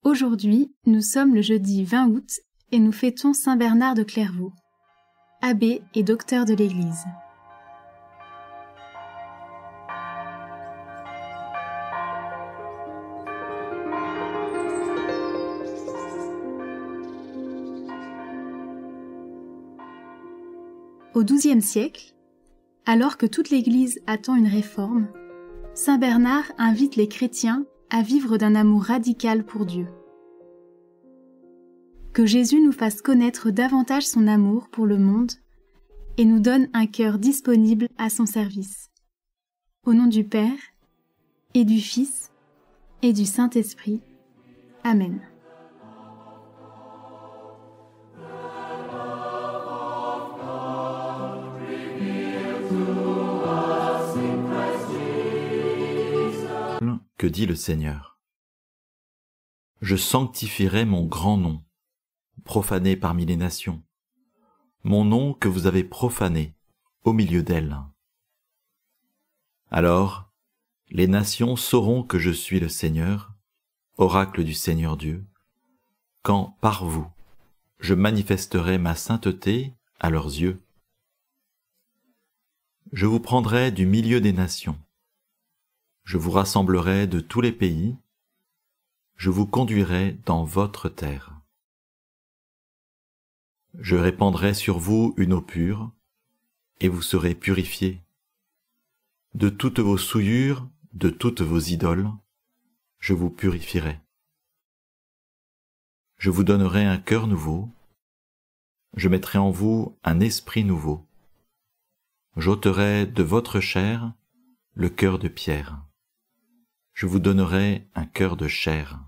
Aujourd'hui, nous sommes le jeudi 20 août et nous fêtons Saint Bernard de Clairvaux, abbé et docteur de l'Église. Au XIIe siècle, alors que toute l'Église attend une réforme, Saint Bernard invite les chrétiens à vivre d'un amour radical pour Dieu. Que Jésus nous fasse connaître davantage son amour pour le monde et nous donne un cœur disponible à son service. Au nom du Père, et du Fils, et du Saint-Esprit. Amen. Que dit le Seigneur. Je sanctifierai mon grand nom, profané parmi les nations, mon nom que vous avez profané au milieu d'elles. Alors, les nations sauront que je suis le Seigneur, oracle du Seigneur Dieu, quand, par vous, je manifesterai ma sainteté à leurs yeux. Je vous prendrai du milieu des nations. Je vous rassemblerai de tous les pays, je vous conduirai dans votre terre. Je répandrai sur vous une eau pure, et vous serez purifiés. De toutes vos souillures, de toutes vos idoles, je vous purifierai. Je vous donnerai un cœur nouveau, je mettrai en vous un esprit nouveau. J'ôterai de votre chair le cœur de pierre. Je vous donnerai un cœur de chair.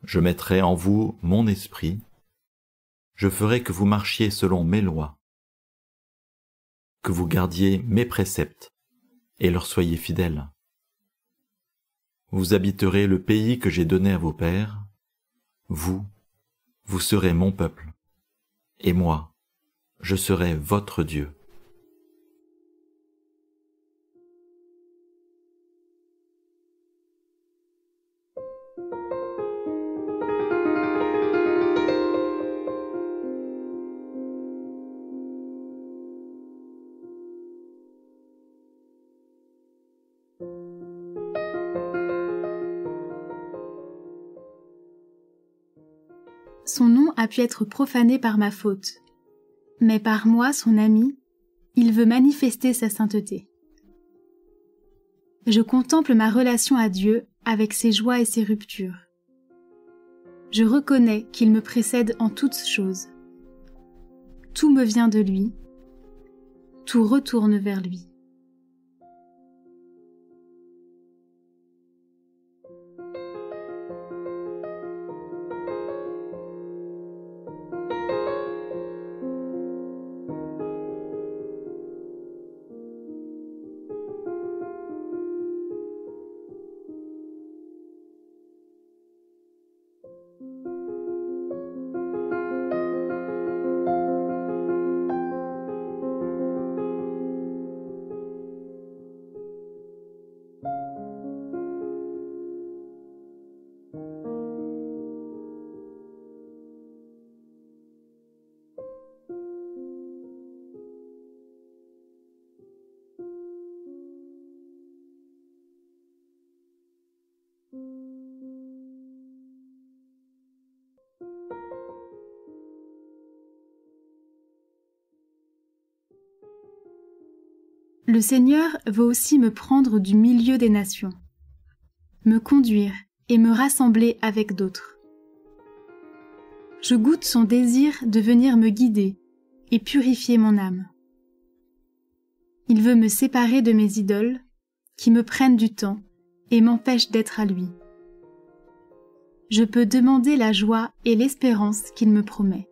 Je mettrai en vous mon esprit. Je ferai que vous marchiez selon mes lois, que vous gardiez mes préceptes et leur soyez fidèles. Vous habiterez le pays que j'ai donné à vos pères. Vous serez mon peuple, et moi, je serai votre Dieu. Son nom a pu être profané par ma faute, mais par moi, son ami, il veut manifester sa sainteté. Je contemple ma relation à Dieu avec ses joies et ses ruptures. Je reconnais qu'il me précède en toutes choses. Tout me vient de lui, tout retourne vers lui. Le Seigneur veut aussi me prendre du milieu des nations, me conduire et me rassembler avec d'autres. Je goûte son désir de venir me guider et purifier mon âme. Il veut me séparer de mes idoles, qui me prennent du temps et m'empêchent d'être à lui. Je peux demander la joie et l'espérance qu'il me promet.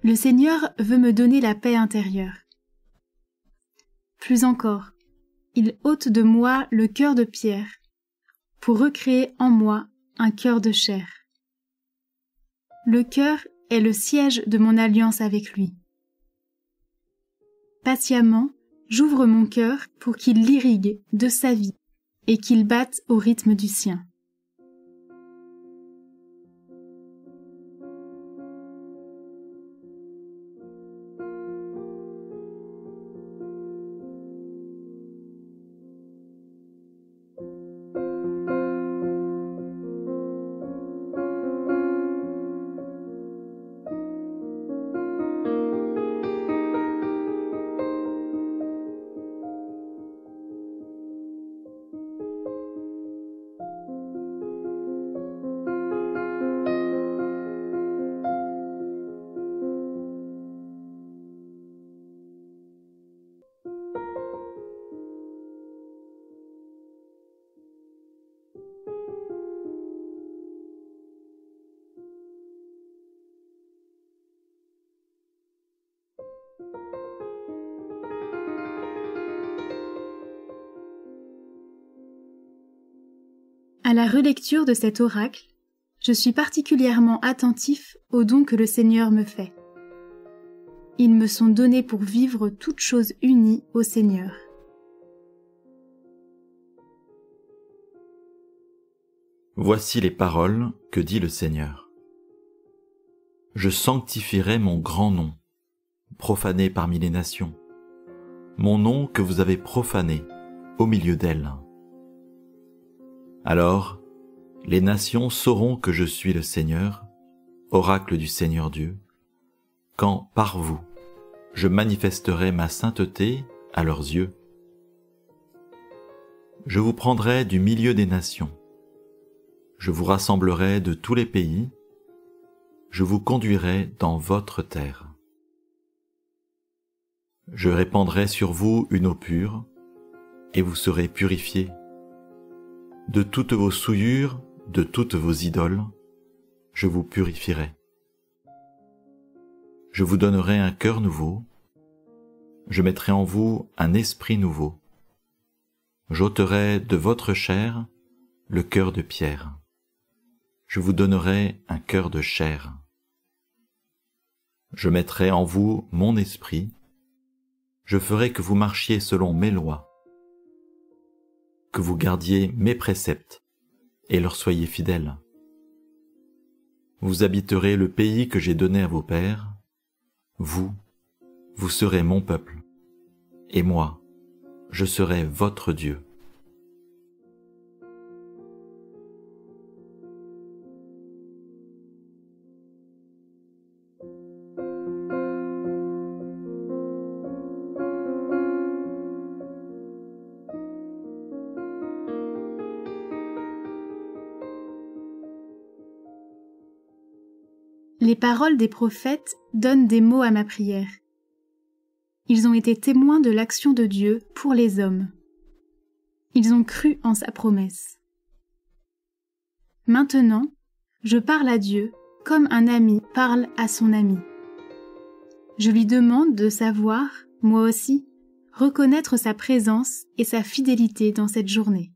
Le Seigneur veut me donner la paix intérieure. Plus encore, il ôte de moi le cœur de pierre pour recréer en moi un cœur de chair. Le cœur est le siège de mon alliance avec lui. Patiemment, j'ouvre mon cœur pour qu'il l'irrigue de sa vie et qu'il batte au rythme du sien. À la relecture de cet oracle, je suis particulièrement attentif aux dons que le Seigneur me fait. Ils me sont donnés pour vivre toutes choses unies au Seigneur. Voici les paroles que dit le Seigneur. Je sanctifierai mon grand nom, profané parmi les nations, mon nom que vous avez profané au milieu d'elles. Alors, les nations sauront que je suis le Seigneur, oracle du Seigneur Dieu, quand, par vous, je manifesterai ma sainteté à leurs yeux. Je vous prendrai du milieu des nations, je vous rassemblerai de tous les pays, je vous conduirai dans votre terre. Je répandrai sur vous une eau pure, et vous serez purifiés. De toutes vos souillures, de toutes vos idoles, je vous purifierai. Je vous donnerai un cœur nouveau, je mettrai en vous un esprit nouveau. J'ôterai de votre chair le cœur de pierre. Je vous donnerai un cœur de chair. Je mettrai en vous mon esprit, je ferai que vous marchiez selon mes lois, que vous gardiez mes préceptes et leur soyez fidèles. Vous habiterez le pays que j'ai donné à vos pères, vous serez mon peuple, et moi, je serai votre Dieu. Les paroles des prophètes donnent des mots à ma prière. Ils ont été témoins de l'action de Dieu pour les hommes. Ils ont cru en sa promesse. Maintenant, je parle à Dieu comme un ami parle à son ami. Je lui demande de savoir, moi aussi, reconnaître sa présence et sa fidélité dans cette journée.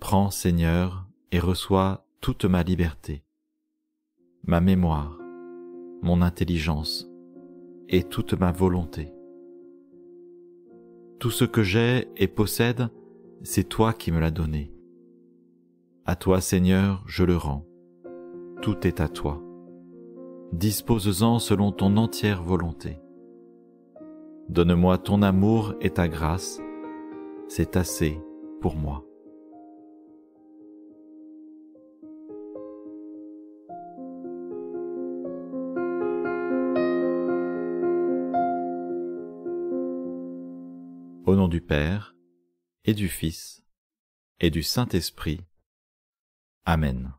Prends, Seigneur, et reçois toute ma liberté, ma mémoire, mon intelligence et toute ma volonté. Tout ce que j'ai et possède, c'est toi qui me l'as donné. À toi, Seigneur, je le rends. Tout est à toi. Dispose-en selon ton entière volonté. Donne-moi ton amour et ta grâce, c'est assez pour moi. Au nom du Père, et du Fils, et du Saint-Esprit. Amen.